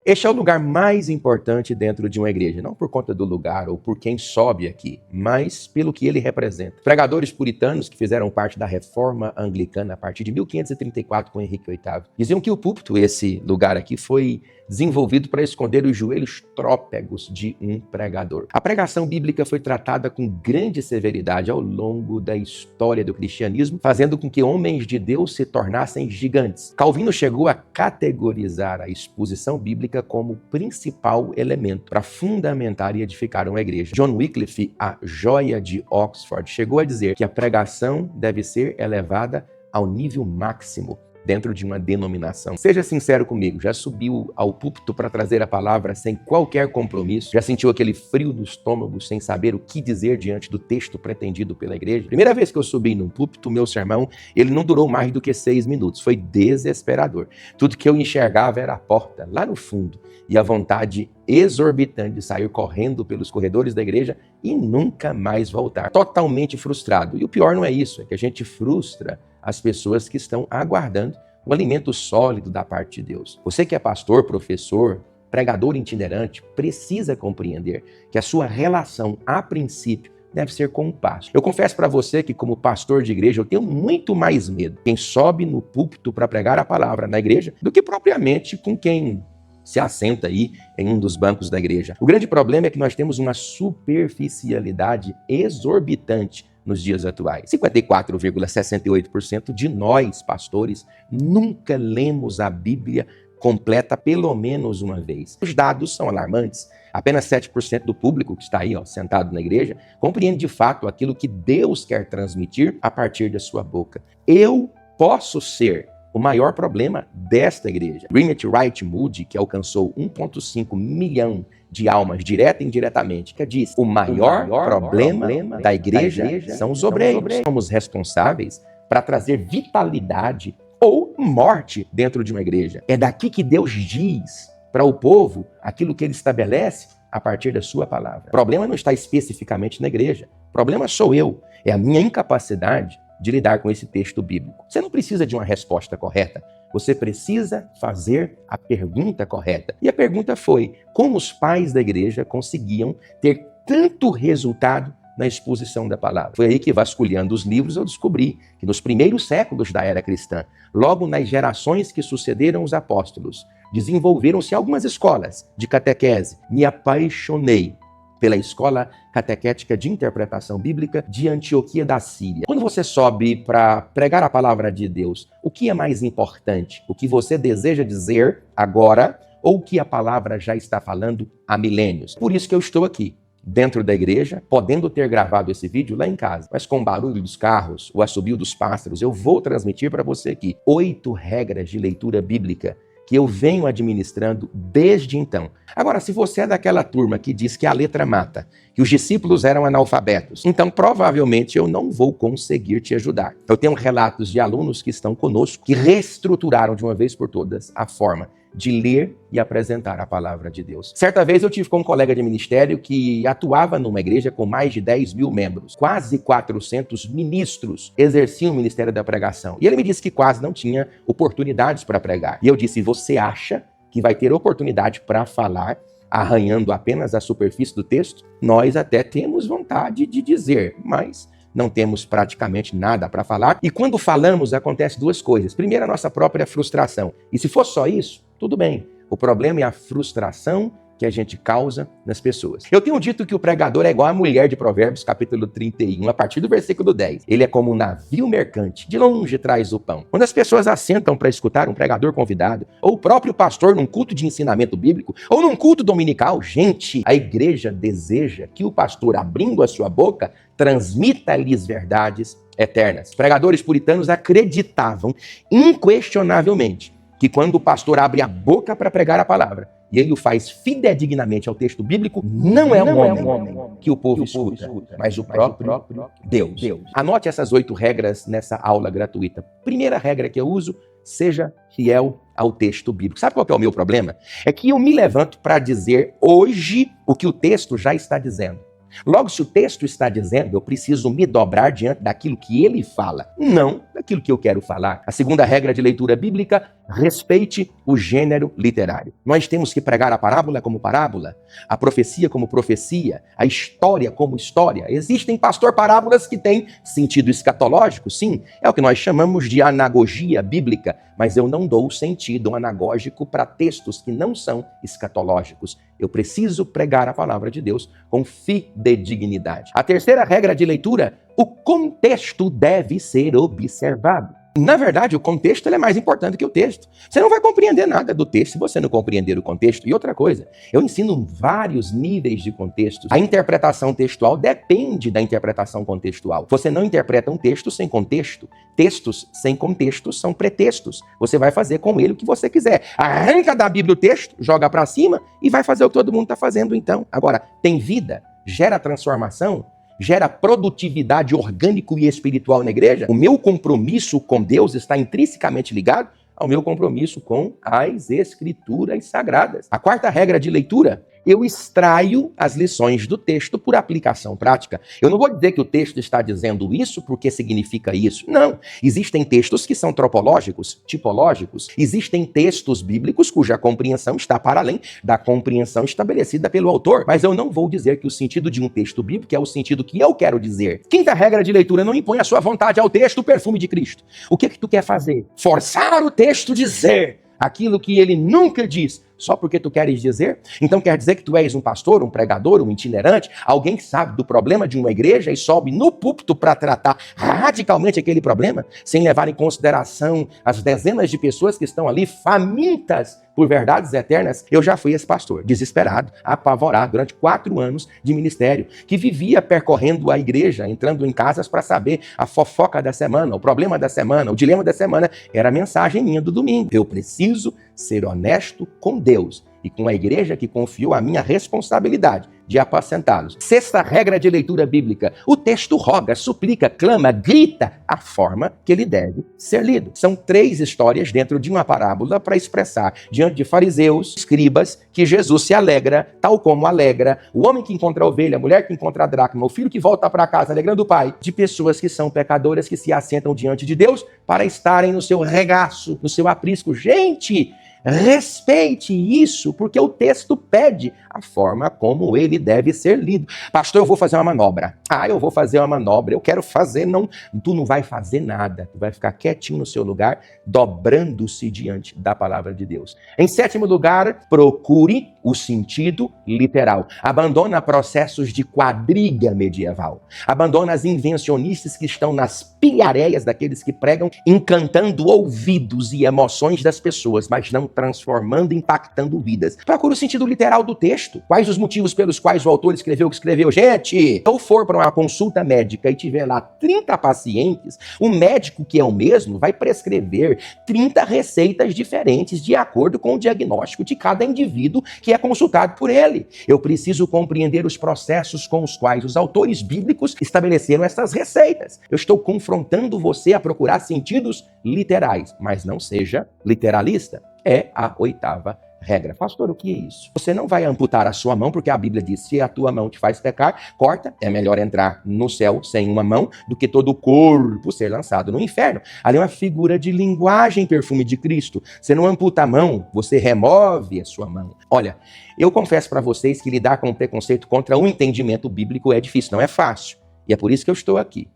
Este é o lugar mais importante dentro de uma igreja, não por conta do lugar ou por quem sobe aqui, mas pelo que ele representa. Pregadores puritanos que fizeram parte da reforma anglicana a partir de 1534 com Henrique VIII diziam que o púlpito, esse lugar aqui, foi desenvolvido para esconder os joelhos trópegos de um pregador. A pregação bíblica foi tratada com grande severidade ao longo da história do cristianismo, fazendo com que homens de Deus se tornassem gigantes. Calvino chegou a categorizar a exposição bíblica como principal elemento para fundamentar e edificar uma igreja. John Wycliffe, a joia de Oxford, chegou a dizer que a pregação deve ser elevada ao nível máximo dentro de uma denominação. Seja sincero comigo, já subiu ao púlpito para trazer a palavra sem qualquer compromisso? Já sentiu aquele frio no estômago sem saber o que dizer diante do texto pretendido pela igreja? Primeira vez que eu subi num púlpito, meu sermão, ele não durou mais do que 6 minutos. Foi desesperador. Tudo que eu enxergava era a porta, lá no fundo, e a vontade exorbitante de sair correndo pelos corredores da igreja e nunca mais voltar. Totalmente frustrado. E o pior não é isso, é que a gente frustra as pessoas que estão aguardando o alimento sólido da parte de Deus. Você que é pastor, professor, pregador itinerante, precisa compreender que a sua relação, a princípio, deve ser com o pasto. Eu confesso para você que, como pastor de igreja, eu tenho muito mais medo quem sobe no púlpito para pregar a palavra na igreja do que propriamente com quem se assenta aí em um dos bancos da igreja. O grande problema é que nós temos uma superficialidade exorbitante nos dias atuais. 54,68% de nós, pastores, nunca lemos a Bíblia completa pelo menos uma vez. Os dados são alarmantes. Apenas 7% do público que está aí, sentado na igreja, compreende de fato aquilo que Deus quer transmitir a partir da sua boca. Eu posso ser o maior problema desta igreja. Greenwich Wright Moody, que alcançou 1,5 milhão de almas, direta e indiretamente, que diz: o maior problema da igreja são os obreiros. Somos responsáveis para trazer vitalidade ou morte dentro de uma igreja. É daqui que Deus diz para o povo aquilo que ele estabelece a partir da sua palavra. O problema não está especificamente na igreja. O problema sou eu. É a minha incapacidade de lidar com esse texto bíblico. Você não precisa de uma resposta correta. Você precisa fazer a pergunta correta. E a pergunta foi: como os pais da igreja conseguiam ter tanto resultado na exposição da palavra? Foi aí que, vasculhando os livros, eu descobri que nos primeiros séculos da era cristã, logo nas gerações que sucederam os apóstolos, desenvolveram-se algumas escolas de catequese. Me apaixonei pela Escola Catequética de Interpretação Bíblica de Antioquia da Síria. Quando você sobe para pregar a palavra de Deus, o que é mais importante? O que você deseja dizer agora ou o que a palavra já está falando há milênios? Por isso que eu estou aqui, dentro da igreja, podendo ter gravado esse vídeo lá em casa, mas com o barulho dos carros, o assobio dos pássaros, eu vou transmitir para você aqui 8 regras de leitura bíblica que eu venho administrando desde então. Agora, se você é daquela turma que diz que a letra mata, que os discípulos eram analfabetos, então provavelmente eu não vou conseguir te ajudar. Eu tenho relatos de alunos que estão conosco, que reestruturaram de uma vez por todas a forma de ler e apresentar a palavra de Deus. Certa vez eu tive com um colega de ministério que atuava numa igreja com mais de 10 mil membros. Quase 400 ministros exerciam o ministério da pregação. E ele me disse que quase não tinha oportunidades para pregar. E eu disse: você acha que vai ter oportunidade para falar arranhando apenas a superfície do texto? Nós até temos vontade de dizer, mas não temos praticamente nada para falar. E quando falamos, acontece 2 coisas. Primeiro, a nossa própria frustração. E se for só isso, tudo bem. O problema é a frustração que a gente causa nas pessoas. Eu tenho dito que o pregador é igual a mulher de Provérbios, capítulo 31, a partir do versículo 10. Ele é como um navio mercante, de longe traz o pão. Quando as pessoas assentam para escutar um pregador convidado, ou o próprio pastor num culto de ensinamento bíblico, ou num culto dominical, gente, a igreja deseja que o pastor, abrindo a sua boca, transmita-lhes verdades eternas. Os pregadores puritanos acreditavam inquestionavelmente que quando o pastor abre a boca para pregar a palavra, e ele o faz fidedignamente ao texto bíblico, não é um homem que o povo escuta, mas o próprio Deus. Anote essas 8 regras nessa aula gratuita. Primeira regra que eu uso: seja fiel ao texto bíblico. Sabe qual que é o meu problema? É que eu me levanto para dizer hoje o que o texto já está dizendo. Logo, se o texto está dizendo, eu preciso me dobrar diante daquilo que ele fala, não daquilo que eu quero falar. A segunda regra de leitura bíblica, respeite o gênero literário. Nós temos que pregar a parábola como parábola, a profecia como profecia, a história como história. Existem, pastor, parábolas que têm sentido escatológico, sim, é o que nós chamamos de anagogia bíblica, mas eu não dou sentido anagógico para textos que não são escatológicos. Eu preciso pregar a palavra de Deus com fidedignidade. A terceira regra de leitura, o contexto deve ser observado. Na verdade, o contexto ele é mais importante que o texto. Você não vai compreender nada do texto se você não compreender o contexto. E outra coisa, eu ensino vários níveis de contextos. A interpretação textual depende da interpretação contextual. Você não interpreta um texto sem contexto. Textos sem contexto são pretextos. Você vai fazer com ele o que você quiser. Arranca da Bíblia o texto, joga para cima e vai fazer o que todo mundo está fazendo então. Agora, tem vida, gera transformação, gera produtividade orgânico e espiritual na igreja. O meu compromisso com Deus está intrinsecamente ligado ao meu compromisso com as Escrituras Sagradas. A quarta regra de leitura, eu extraio as lições do texto por aplicação prática. Eu não vou dizer que o texto está dizendo isso porque significa isso. Não. Existem textos que são tropológicos, tipológicos. Existem textos bíblicos cuja compreensão está para além da compreensão estabelecida pelo autor. Mas eu não vou dizer que o sentido de um texto bíblico é o sentido que eu quero dizer. Quinta regra de leitura, não impõe a sua vontade ao texto o perfume de Cristo. O que tu quer fazer? Forçar o texto a dizer aquilo que ele nunca diz, só porque tu queres dizer? Então quer dizer que tu és um pastor, um pregador, um itinerante, alguém que sabe do problema de uma igreja e sobe no púlpito para tratar radicalmente aquele problema, sem levar em consideração as dezenas de pessoas que estão ali famintas por verdades eternas? Eu já fui esse pastor, desesperado, apavorado, durante 4 anos de ministério, que vivia percorrendo a igreja, entrando em casas para saber a fofoca da semana, o problema da semana, o dilema da semana. Era a mensagem minha do domingo. Eu preciso ser honesto com Deus e com a igreja que confiou a minha responsabilidade de apacentá-los. Sexta regra de leitura bíblica. O texto roga, suplica, clama, grita a forma que ele deve ser lido. São 3 histórias dentro de uma parábola para expressar diante de fariseus, escribas, que Jesus se alegra, tal como alegra o homem que encontra a ovelha, a mulher que encontra a dracma, o filho que volta para casa alegrando o pai, de pessoas que são pecadoras, que se assentam diante de Deus para estarem no seu regaço, no seu aprisco. Gente, respeite isso, porque o texto pede a forma como ele deve ser lido. Pastor, eu vou fazer uma manobra. Eu vou fazer uma manobra. Eu quero fazer, não. Tu não vai fazer nada. Tu vai ficar quietinho no seu lugar, dobrando-se diante da palavra de Deus. Em 7º lugar, procure o sentido literal. Abandona processos de quadriga medieval. Abandona as invencionices que estão nas pilhareias daqueles que pregam, encantando ouvidos e emoções das pessoas, mas não transformando, impactando vidas. Procura o sentido literal do texto. Quais os motivos pelos quais o autor escreveu o que escreveu? Gente, se eu for para uma consulta médica e tiver lá 30 pacientes, o médico, que é o mesmo, vai prescrever 30 receitas diferentes de acordo com o diagnóstico de cada indivíduo que é consultado por ele. Eu preciso compreender os processos com os quais os autores bíblicos estabeleceram essas receitas. Eu estou confrontando você a procurar sentidos literais, mas não seja literalista. É a 8ª regra. Pastor, o que é isso? Você não vai amputar a sua mão, porque a Bíblia diz, se a tua mão te faz pecar, corta. É melhor entrar no céu sem uma mão do que todo o corpo ser lançado no inferno. Ali é uma figura de linguagem, perfume de Cristo. Você não amputa a mão, você remove a sua mão. Olha, eu confesso para vocês que lidar com o preconceito contra o entendimento bíblico é difícil, não é fácil. E é por isso que eu estou aqui,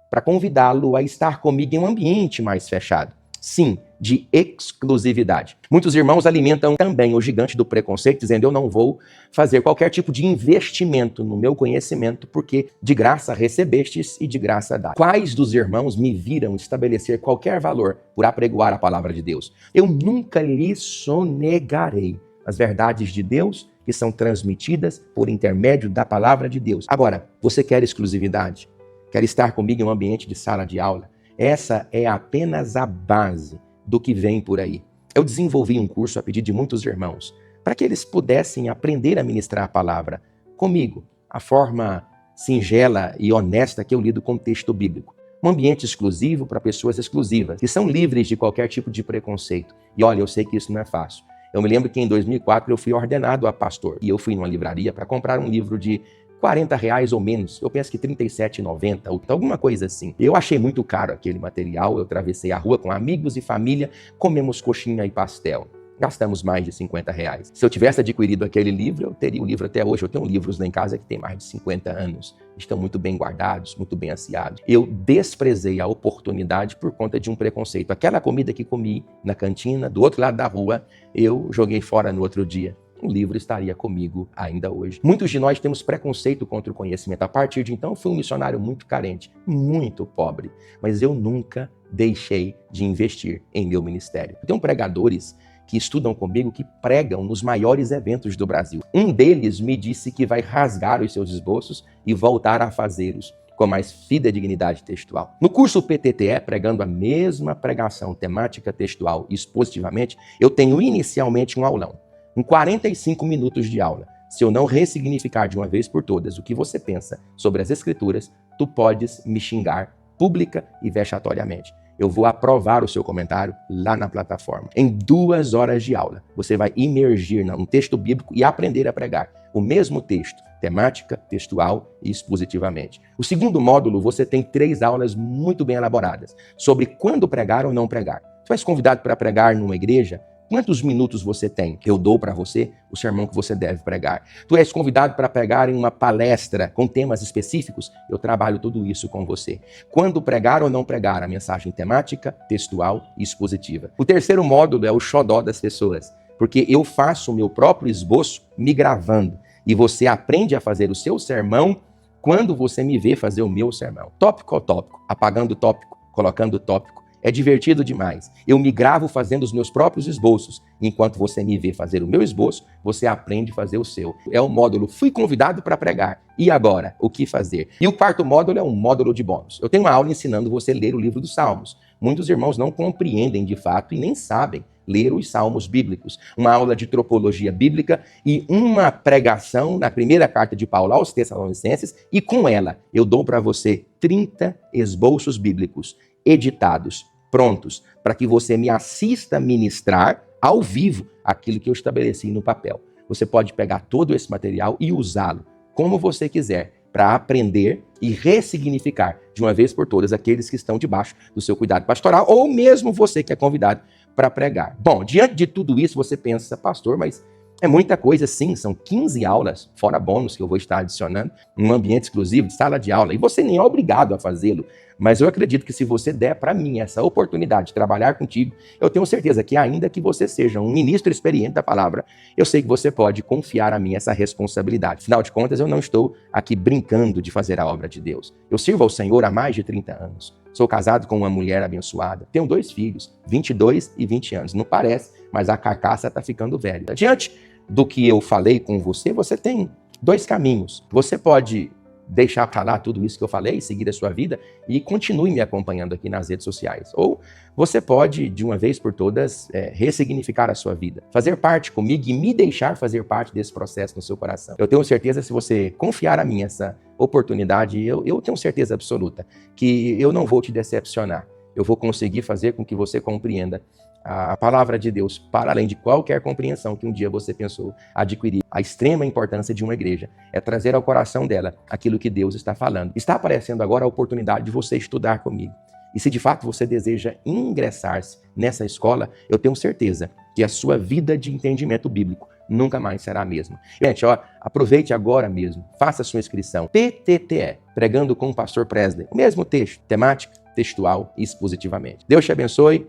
para convidá-lo a estar comigo em um ambiente mais fechado. Sim, de exclusividade. Muitos irmãos alimentam também o gigante do preconceito, dizendo, eu não vou fazer qualquer tipo de investimento no meu conhecimento, porque de graça recebestes e de graça dá. Quais dos irmãos me viram estabelecer qualquer valor por apregoar a palavra de Deus? Eu nunca lhe sonegarei as verdades de Deus que são transmitidas por intermédio da palavra de Deus. Agora, você quer exclusividade? Quer estar comigo em um ambiente de sala de aula? Essa é apenas a base do que vem por aí. Eu desenvolvi um curso a pedido de muitos irmãos, para que eles pudessem aprender a ministrar a palavra comigo, a forma singela e honesta que eu lido com o texto bíblico. Um ambiente exclusivo para pessoas exclusivas, que são livres de qualquer tipo de preconceito. E olha, eu sei que isso não é fácil. Eu me lembro que em 2004 eu fui ordenado a pastor, e eu fui numa livraria para comprar um livro de R$ 40 ou menos, eu penso que R$ 37,90, ou alguma coisa assim. Eu achei muito caro aquele material, eu atravessei a rua com amigos e família, comemos coxinha e pastel. Gastamos mais de R$ 50. Se eu tivesse adquirido aquele livro, eu teria o livro até hoje. Eu tenho livros lá em casa que têm mais de 50 anos. Estão muito bem guardados, muito bem aciados. Eu desprezei a oportunidade por conta de um preconceito. Aquela comida que comi na cantina, do outro lado da rua, eu joguei fora no outro dia. O livro estaria comigo ainda hoje. Muitos de nós temos preconceito contra o conhecimento. A partir de então, fui um missionário muito carente, muito pobre. Mas eu nunca deixei de investir em meu ministério. Eu tenho pregadores que estudam comigo, que pregam nos maiores eventos do Brasil. Um deles me disse que vai rasgar os seus esboços e voltar a fazê-los com mais fidedignidade textual. No curso PTTE, pregando a mesma pregação temática textual expositivamente, eu tenho inicialmente um aulão. Em 45 minutos de aula, se eu não ressignificar de uma vez por todas o que você pensa sobre as Escrituras, tu podes me xingar pública e vexatoriamente. Eu vou aprovar o seu comentário lá na plataforma. Em 2 horas de aula, você vai imergir num texto bíblico e aprender a pregar o mesmo texto, temática, textual e expositivamente. O segundo módulo, você tem 3 aulas muito bem elaboradas sobre quando pregar ou não pregar. Você vai ser convidado para pregar numa igreja? Quantos minutos você tem? Eu dou para você o sermão que você deve pregar. Tu és convidado para pregar em uma palestra com temas específicos? Eu trabalho tudo isso com você. Quando pregar ou não pregar, a mensagem temática, textual e expositiva. O terceiro módulo é o xodó das pessoas, porque eu faço o meu próprio esboço me gravando e você aprende a fazer o seu sermão quando você me vê fazer o meu sermão. Tópico ao tópico, apagando o tópico, colocando o tópico. É divertido demais. Eu me gravo fazendo os meus próprios esboços. Enquanto você me vê fazer o meu esboço, você aprende a fazer o seu. É o módulo Fui Convidado para Pregar. E agora? O que fazer? E o quarto módulo é um módulo de bônus. Eu tenho uma aula ensinando você a ler o livro dos Salmos. Muitos irmãos não compreendem de fato e nem sabem ler os salmos bíblicos. Uma aula de tropologia bíblica e uma pregação na primeira carta de Paulo aos Tessalonicenses. E com ela, eu dou para você 30 esboços bíblicos editados, prontos, para que você me assista ministrar ao vivo aquilo que eu estabeleci no papel. Você pode pegar todo esse material e usá-lo como você quiser, para aprender e ressignificar de uma vez por todas aqueles que estão debaixo do seu cuidado pastoral, ou mesmo você que é convidado para pregar. Bom, diante de tudo isso, você pensa, pastor, mas é muita coisa, sim, são 15 aulas, fora bônus que eu vou estar adicionando, num ambiente exclusivo de sala de aula, e você nem é obrigado a fazê-lo, mas eu acredito que se você der para mim essa oportunidade de trabalhar contigo, eu tenho certeza que ainda que você seja um ministro experiente da palavra, eu sei que você pode confiar a mim essa responsabilidade. Afinal de contas, eu não estou aqui brincando de fazer a obra de Deus. Eu sirvo ao Senhor há mais de 30 anos. Sou casado com uma mulher abençoada. Tenho 2 filhos, 22 e 20 anos. Não parece, mas a carcaça está ficando velha. Diante do que eu falei com você, você tem 2 caminhos. Você pode deixar para lá tudo isso que eu falei, seguir a sua vida e continue me acompanhando aqui nas redes sociais. Ou você pode, de uma vez por todas, ressignificar a sua vida, fazer parte comigo e me deixar fazer parte desse processo no seu coração. Eu tenho certeza, se você confiar a mim essa oportunidade, eu tenho certeza absoluta que eu não vou te decepcionar. Eu vou conseguir fazer com que você compreenda a palavra de Deus para além de qualquer compreensão que um dia você pensou adquirir. A extrema importância de uma igreja é trazer ao coração dela aquilo que Deus está falando. Está aparecendo agora a oportunidade de você estudar comigo. E se de fato você deseja ingressar-se nessa escola, eu tenho certeza que a sua vida de entendimento bíblico nunca mais será a mesma. Gente, aproveite agora mesmo, faça a sua inscrição. PTTE, Pregando com o Pastor Presley. O mesmo texto, temática, textual e expositivamente. Deus te abençoe.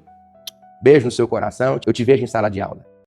Beijo no seu coração. Eu te vejo em sala de aula.